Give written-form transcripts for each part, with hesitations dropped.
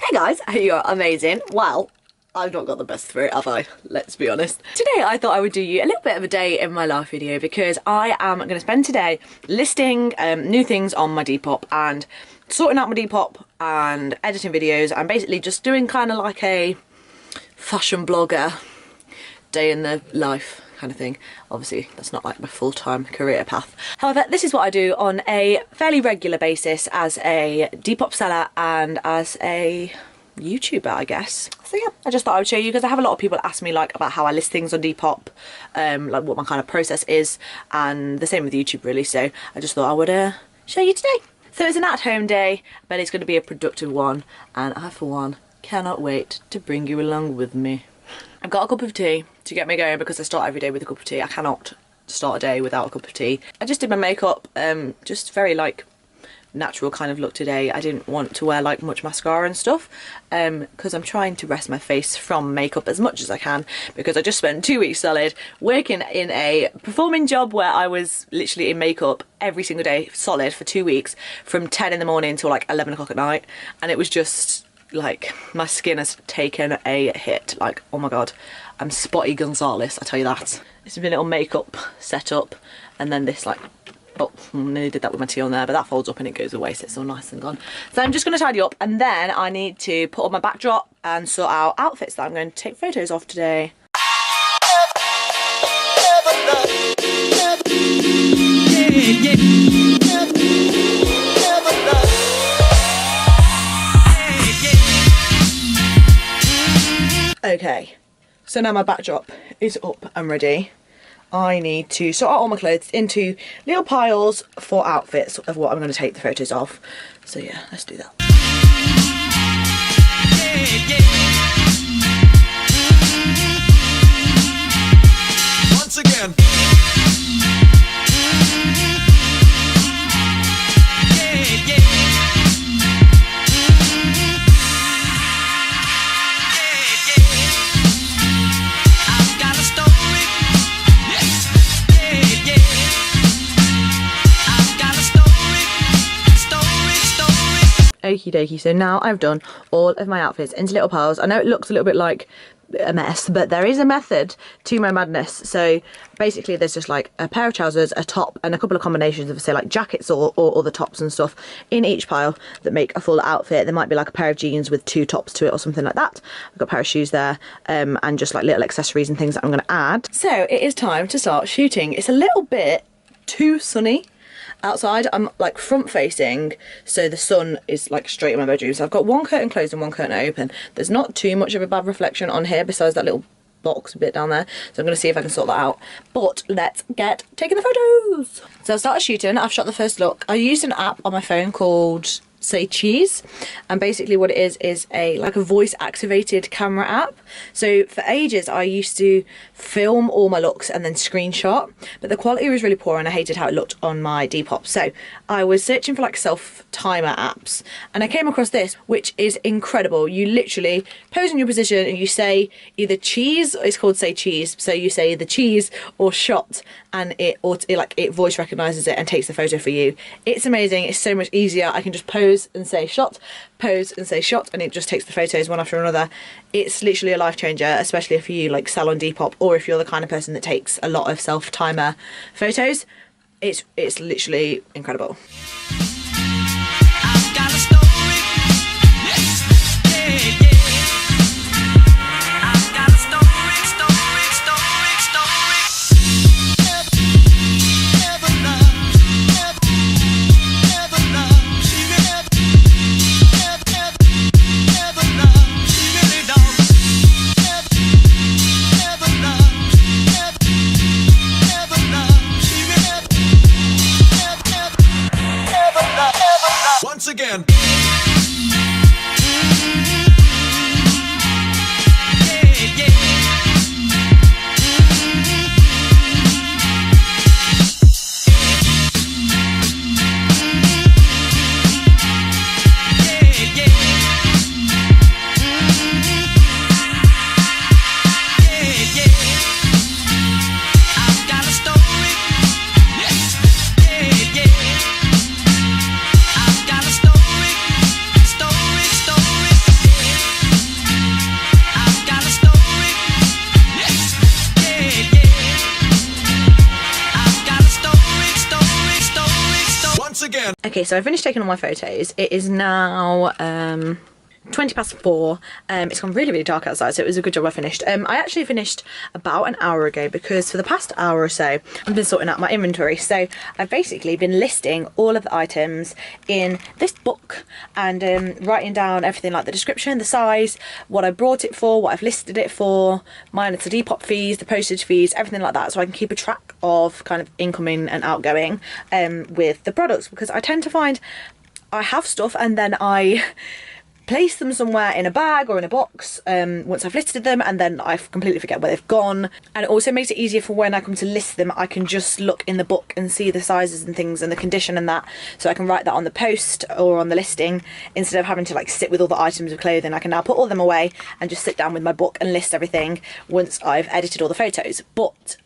Hey guys, you're amazing. Well, I've not got the best throat, have I? Let's be honest. Today I thought I would do you a little bit of a day in my life video because I am going to spend today listing new things on my Depop and sorting out my Depop and editing videos and basically just doing kind of like a fashion blogger day in the life kind of thing. Obviously that's not like my full-time career path. However, this is what I do on a fairly regular basis as a Depop seller and as a YouTuber, I guess. So yeah, I just thought I would show you because I have a lot of people ask me like about how I list things on Depop, like what my kind of process is, and the same with YouTube really. So I just thought I would show you today. So it's an at-home day, but it's going to be a productive one, and I for one cannot wait to bring you along with me. I've got a cup of tea to get me going because I start every day with a cup of tea. I cannot start a day without a cup of tea. I just did my makeup, just very like natural kind of look today. I didn't want to wear like much mascara and stuff because I'm trying to rest my face from makeup as much as I can because I just spent 2 weeks solid working in a performing job where I was literally in makeup every single day solid for 2 weeks from 10 in the morning till like 11 o'clock at night, and it was just like my skin has taken a hit. Like, oh my god, I'm Spotty Gonzalez, I tell you that. It's a little makeup setup, and then this like, oh, nearly did that with my tea on there, but that folds up and it goes away, so it's all nice and gone. So I'm just going to tidy up, and then I need to put on my backdrop and sort out outfits that I'm going to take photos of today. Okay, so now my backdrop is up and ready. I need to sort out all my clothes into little piles for outfits of what I'm going to take the photos of. So yeah, let's do that. Once again. Okie dokie, so now I've done all of my outfits into little piles. I know it looks a little bit like a mess, but there is a method to my madness. So basically there's just like a pair of trousers, a top, and a couple of combinations of say like jackets or other tops and stuff in each pile that make a full outfit. There might be like a pair of jeans with 2 tops to it or something like that. I've got a pair of shoes there, and just like little accessories and things that I'm going to add. So it is time to start shooting. It's a little bit too sunny outside. I'm like front facing, so the sun is like straight in my bedroom. So I've got one curtain closed and one curtain open. There's not too much of a bad reflection on here besides that little box bit down there. So I'm going to see if I can sort that out. But let's get taking the photos. So I started shooting. I've shot the first look. I used an app on my phone called Say Cheese, and basically what it is a like a voice activated camera app. So for ages I used to film all my looks and then screenshot, but the quality was really poor and I hated how it looked on my Depop. So I was searching for like self timer apps, and I came across this, which is incredible. You literally pose in your position and you say either cheese, it's called Say Cheese, so you say the cheese or shot, and it voice recognizes it and takes the photo for you. It's amazing. It's so much easier. I can just pose and say shot, pose and say shot, and it just takes the photos one after another. It's literally a life changer, especially if you like sell on Depop or if you're the kind of person that takes a lot of self timer photos. It's literally incredible. Okay, so I finished taking all my photos. It is now 20 past 4. It's gone really dark outside, so it was a good job I finished. I actually finished about an hour ago because for the past hour or so I've been sorting out my inventory. So I've basically been listing all of the items in this book and writing down everything like the description, the size, what I brought it for, what I've listed it for, minus the Depop fees, the postage fees, everything like that, so I can keep a track of kind of incoming and outgoing with the products, because I tend to find I have stuff and then I place them somewhere in a bag or in a box once I've listed them, and then I completely forget where they've gone. And it also makes it easier for when I come to list them, I can just look in the book and see the sizes and things and the condition and that, so I can write that on the post or on the listing instead of having to like sit with all the items of clothing. I can now put all them away and just sit down with my book and list everything once I've edited all the photos. But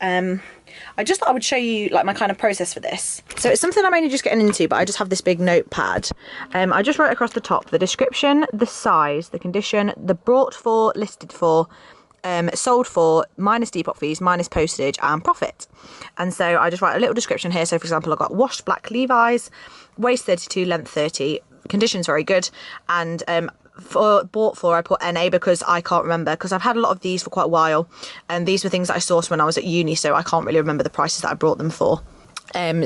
I just thought I would show you like my kind of process for this. So it's something I'm only just getting into, but I just have this big notepad. I just wrote across the top the description, the size, the condition, the brought for, listed for, sold for, minus Depop fees, minus postage, and profit. And so I just write a little description here. So for example, I've got washed black Levi's, waist 32, length 30, condition's very good, and for bought for I put NA because I can't remember, because I've had a lot of these for quite a while, and these were things that I sourced when I was at uni, so I can't really remember the prices that I brought them for.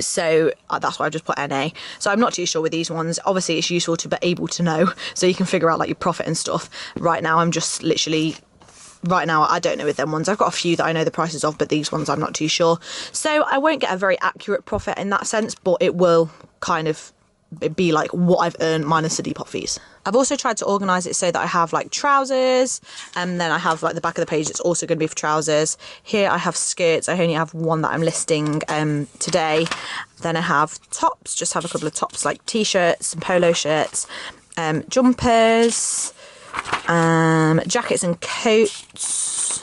So that's why I just put NA. So I'm not too sure with these ones. Obviously it's useful to be able to know so you can figure out like your profit and stuff. Right now I'm just literally, right now I don't know with them ones. I've got a few that I know the prices of, but these ones I'm not too sure. So I won't get a very accurate profit in that sense, but it will kind of be like what I've earned minus the Depop fees. I've also tried to organise it so that I have like trousers, and then I have like the back of the page it's also going to be for trousers. Here I have skirts. I only have one that I'm listing today. Then I have tops, just have a couple of tops like t-shirts, some polo shirts, jumpers, jackets and coats,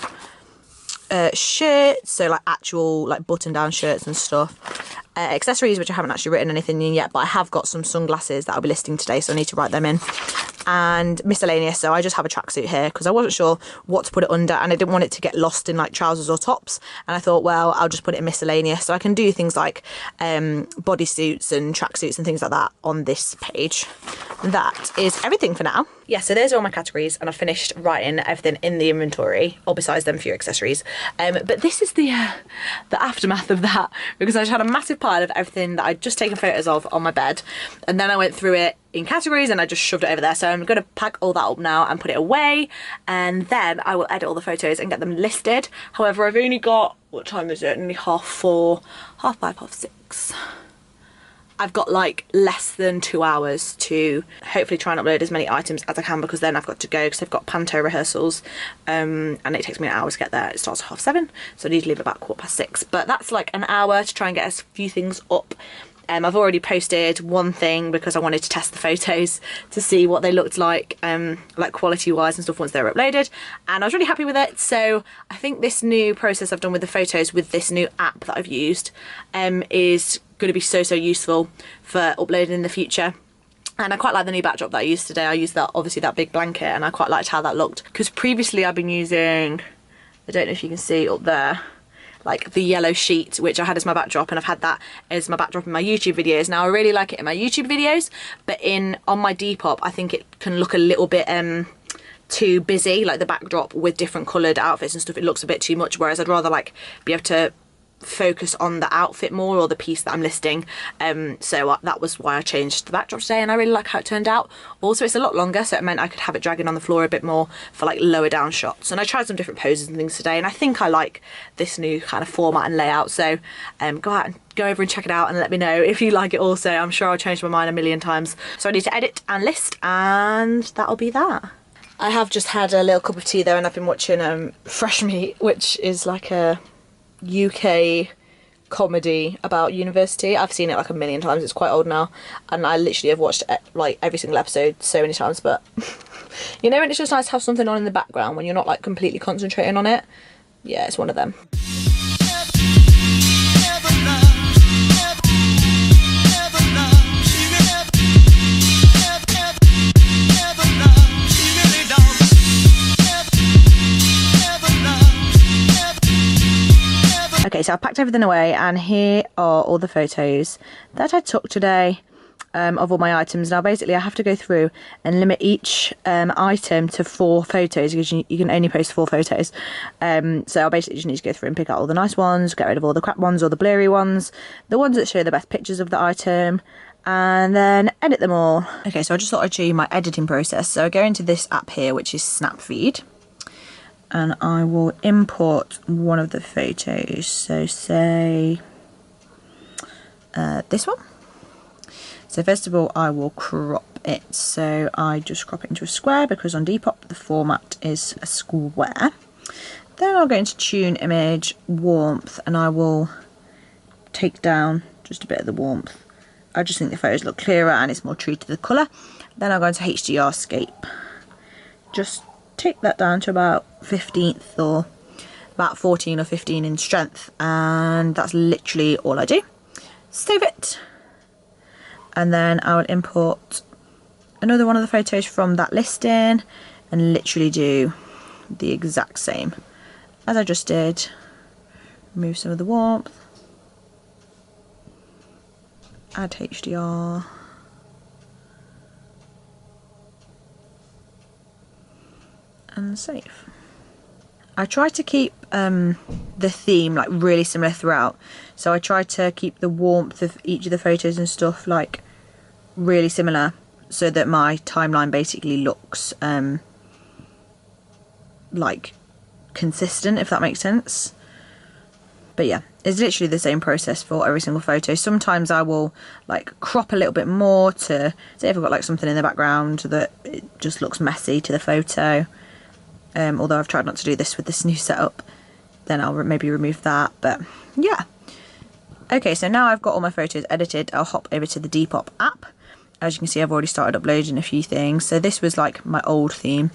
shirts, so like actual like button down shirts and stuff. Accessories, which I haven't actually written anything in yet, but I have got some sunglasses that I'll be listing today, so I need to write them in. And miscellaneous, so I just have a tracksuit here because I wasn't sure what to put it under, and I didn't want it to get lost in like trousers or tops, and I thought, well, I'll just put it in miscellaneous, so I can do things like bodysuits and tracksuits and things like that on this page. That is everything for now. Yeah, so there's all my categories, and I've finished writing everything in the inventory, or besides them few accessories. But this is the aftermath of that, because I just had a massive pile of everything that I'd just taken photos of on my bed, and then I went through it in categories and I just shoved it over there. So I'm going to pack all that up now and put it away, and then I will edit all the photos and get them listed. However, I've only got, what time is it? Only 4:30, 5:30, 6:30. I've got like less than 2 hours to hopefully try and upload as many items as I can, because then I've got to go because I've got panto rehearsals, and it takes me an hour to get there. It starts at 7:30, so I need to leave about 6:15. But that's like an hour to try and get a few things up. I've already posted one thing because I wanted to test the photos to see what they looked like quality wise and stuff once they were uploaded, and I was really happy with it. So I think this new process I've done with the photos with this new app that I've used is going to be so useful for uploading in the future. And I quite like the new backdrop that I used today. I used that, obviously that big blanket, and I quite liked how that looked, because previously I've been using, I don't know if you can see up there, like the yellow sheet, which I had as my backdrop, and I've had that as my backdrop in my YouTube videos. Now I really like it in my YouTube videos, but on my Depop I think it can look a little bit too busy, like the backdrop with different coloured outfits and stuff. It looks a bit too much, whereas I'd rather like be able to focus on the outfit more, or the piece that I'm listing. So that was why I changed the backdrop today, and I really like how it turned out. Also, it's a lot longer, so it meant I could have it dragging on the floor a bit more for like lower down shots. And I tried some different poses and things today, and I think I like this new kind of format and layout. So go over and check it out and let me know if you like it also. I'm sure I'll change my mind a million times. So I need to edit and list, and that'll be that. I have just had a little cup of tea though, and I've been watching Fresh Meat, which is like a UK comedy about university. I've seen it like a million times. It's quite old now, and I literally have watched like every single episode so many times. But you know, and it's just nice to have something on in the background when you're not like completely concentrating on it. Yeah, it's one of them. Okay, so I've packed everything away, and here are all the photos that I took today. of all my items. Now basically I have to go through and limit each item to 4 photos because you can only post 4 photos. So I basically just need to go through and pick out all the nice ones, get rid of all the crap ones or the blurry ones, the ones that show the best pictures of the item, and then edit them all. Okay, so I just thought I'd show you my editing process. So I go into this app here, which is Snapfeed, and I will import one of the photos. So say this one. So first of all, I will crop it. So I just crop it into a square because on Depop the format is a square. Then I'll go into tune image, warmth, and I will take down just a bit of the warmth. I just think the photos look clearer and it's more true to the colour. Then I'll go into HDR scape. Just take that down to about 15th or about 14 or 15 in strength, and that's literally all I do. Save it, and then I will import another one of the photos from that listing and literally do the exact same as I just did. Remove some of the warmth, add HDR, and save. I try to keep the theme like really similar throughout, so I try to keep the warmth of each of the photos and stuff like really similar so that my timeline basically looks like consistent, if that makes sense. But yeah, it's literally the same process for every single photo. Sometimes I will like crop a little bit more to say if I've got like something in the background that it just looks messy to the photo. Although I've tried not to do this with this new setup, then I'll maybe remove that. But yeah. Okay, so now I've got all my photos edited, I'll hop over to the Depop app. As you can see, I've already started uploading a few things. So this was like my old theme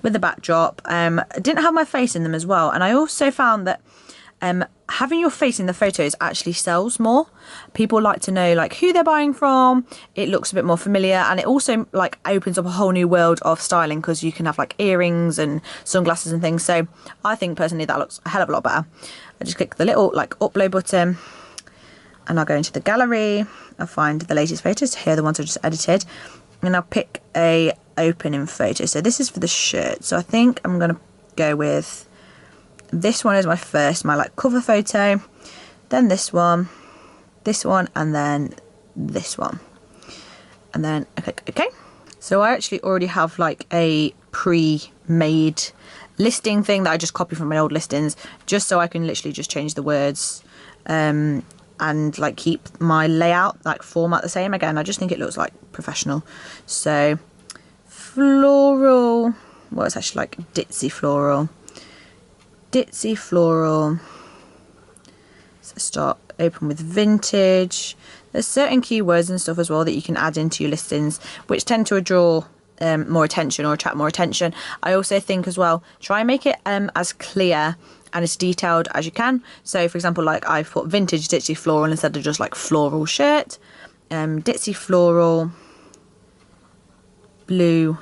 with the backdrop. I didn't have my face in them as well. And I also found that having your face in the photos actually sells more. People like to know like who they're buying from. It looks a bit more familiar, and it also like opens up a whole new world of styling because you can have like earrings and sunglasses and things. So I think personally that looks a hell of a lot better. I just click the little like upload button and I'll go into the gallery. I'll find the latest photos. Here are the ones I just edited, and I'll pick a opening photo. So this is for the shirt, so I think I'm gonna go with this one as my first, my like cover photo, then this one, and then this one, and then I click OK. So I actually already have like a pre-made listing thing that I just copy from my old listings, just so I can literally just change the words and like keep my layout like format the same. Again, I just think it looks like professional. So floral, well, it's actually like ditzy floral. So start open with vintage. There's certain keywords and stuff as well that you can add into your listings which tend to draw more attention or attract more attention. I also think as well, try and make it as clear and as detailed as you can. So for example, like I've put vintage ditzy floral instead of just like floral shirt. Ditzy floral, blue,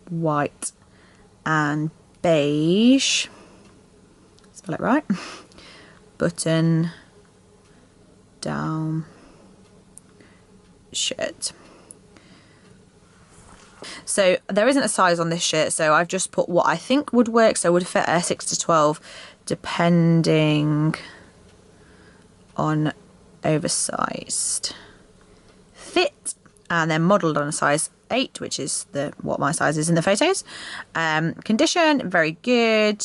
white and beige. Spell it right. Button down shirt. So there isn't a size on this shirt, so I've just put what I think would work. So it would fit a 6 to 12 depending on oversized fit, and then modelled on a size 8, which is what my size is in the photos. Condition, very good.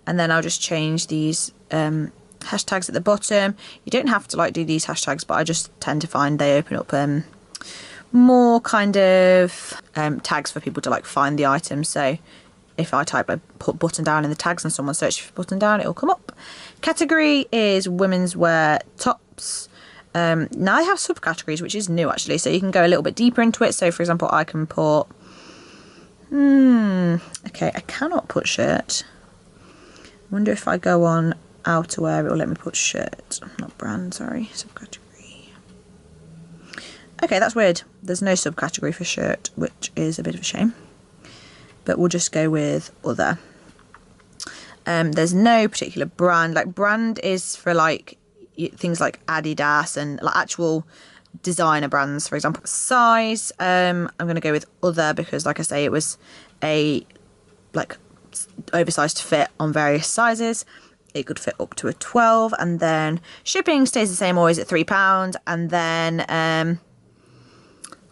And then I'll just change these hashtags at the bottom. You don't have to like do these hashtags, but I just tend to find they open up more kind of tags for people to like find the item. So if I type, I put button down in the tags and someone searches for button down, it'll come up. Category is women's wear tops. Now I have subcategories, which is new actually, so you can go a little bit deeper into it. So for example, I can put okay, I cannot put shirt. I wonder if I go on outerwear, it will let me put shirt, not brand, sorry, subcategory. Okay, that's weird. There's no subcategory for shirt, which is a bit of a shame. But we'll just go with other. There's no particular brand. Like brand is for like things like Adidas and like actual designer brands, for example. Size, I'm going to go with other because, like I say, it was a like oversized fit on various sizes. It could fit up to a 12, and then shipping stays the same, always at £3. And then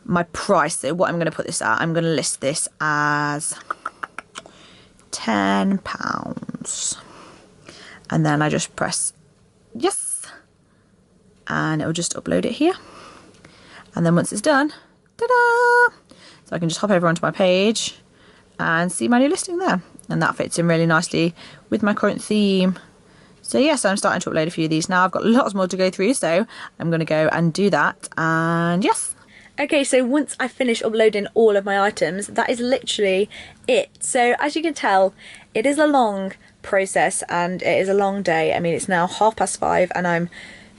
my price, so what I'm going to put this at, I'm going to list this as £10. And then I just press yes, and it will just upload it here. And then once it's done, ta-da! So I can just hop over onto my page and see my new listing there. And that fits in really nicely with my current theme. So yes, I'm starting to upload a few of these now. I've got lots more to go through, so I'm going to go and do that. And yes. Okay, so once I finish uploading all of my items, that is literally it. So as you can tell, it is a long process and it is a long day. I mean, it's now 5:30 and I'm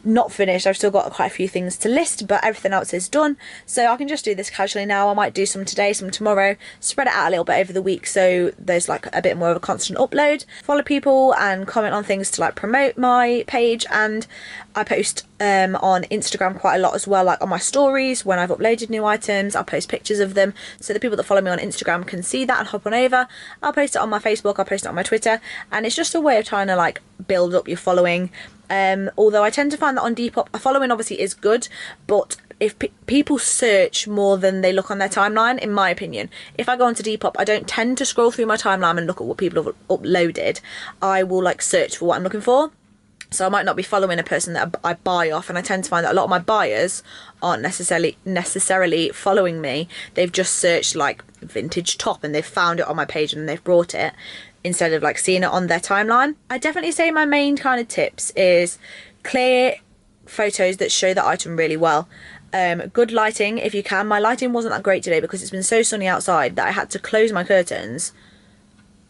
not finished. I've still got quite a few things to list, but everything else is done, so I can just do this casually now. I might do some today, some tomorrow, spread it out a little bit over the week so there's like a bit more of a constant upload. Follow people and comment on things to like promote my page, and I post on Instagram quite a lot as well, like on my stories when I've uploaded new items. I'll post pictures of them so the people that follow me on Instagram can see that and hop on over. I'll post it on my Facebook, I'll post it on my Twitter, and it's just a way of trying to like build up your following. Although I tend to find that on Depop, a following obviously is good, but if people search more than they look on their timeline, in my opinion. If I go onto Depop, I don't tend to scroll through my timeline and look at what people have uploaded. I will like search for what I'm looking for. So I might not be following a person that I buy off, and I tend to find that a lot of my buyers aren't necessarily following me. They've just searched like vintage top and they've found it on my page and they've brought it, instead of like seeing it on their timeline. I definitely say my main kind of tips is clear photos that show the item really well. Good lighting if you can. My lighting wasn't that great today because it's been so sunny outside that I had to close my curtains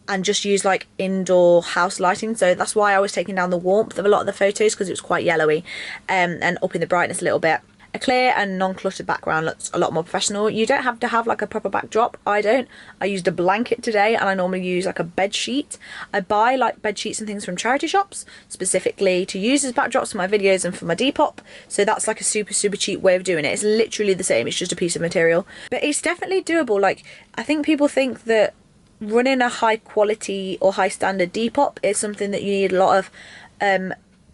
and just use like indoor house lighting, so that's why I was taking down the warmth of a lot of the photos because it was quite yellowy, and upping the brightness a little bit. A clear and non-cluttered background looks a lot more professional. You don't have to have like a proper backdrop. I don't. I used a blanket today, and I normally use like a bed sheet. I buy like bed sheets and things from charity shops specifically to use as backdrops for my videos and for my Depop, so that's like a super cheap way of doing it. It's literally the same, it's just a piece of material, but it's definitely doable. Like, I think people think that running a high quality or high standard Depop is something that you need a lot of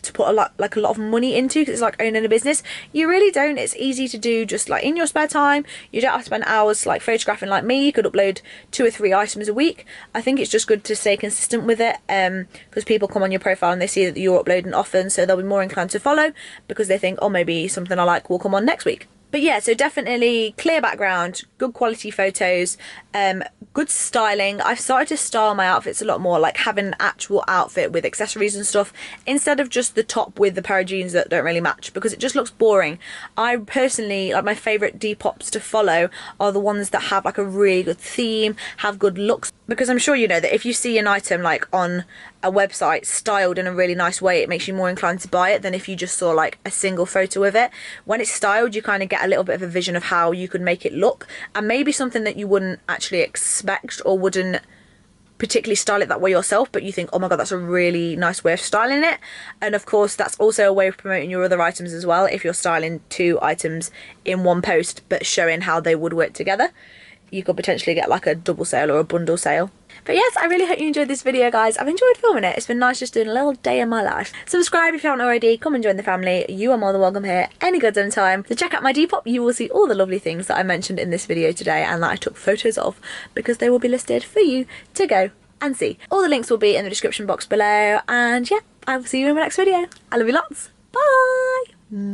to put a lot of money into, because it's like owning a business. You really don't. It's easy to do just like in your spare time. You don't have to spend hours like photographing like me. You could upload 2 or 3 items a week. I think it's just good to stay consistent with it, because people come on your profile and they see that you're uploading often, so they'll be more inclined to follow because they think, oh, maybe something I like will come on next week. But yeah, so definitely clear background, good quality photos, good styling. I've started to style my outfits a lot more, like having an actual outfit with accessories and stuff instead of just the top with the pair of jeans that don't really match, because it just looks boring. I personally, like, my favourite Depops to follow are the ones that have like a really good theme, have good looks, because I'm sure you know that if you see an item like on a website styled in a really nice way, it makes you more inclined to buy it than if you just saw like a single photo of it. When it's styled, you kind of get a little bit of a vision of how you could make it look, and maybe something that you wouldn't actually expect or wouldn't particularly style it that way yourself, but you think, oh my god, that's a really nice way of styling it. And of course, that's also a way of promoting your other items as well. If you're styling 2 items in one post but showing how they would work together, you could potentially get like a double sale or a bundle sale. But yes, I really hope you enjoyed this video, guys. I've enjoyed filming it. It's been nice just doing a little day in my life. Subscribe if you haven't already. Come and join the family. You are more than welcome here any goddamn time. So check out my Depop. You will see all the lovely things that I mentioned in this video today and that I took photos of, because they will be listed for you to go and see. All the links will be in the description box below. And yeah, I will see you in my next video. I love you lots. Bye.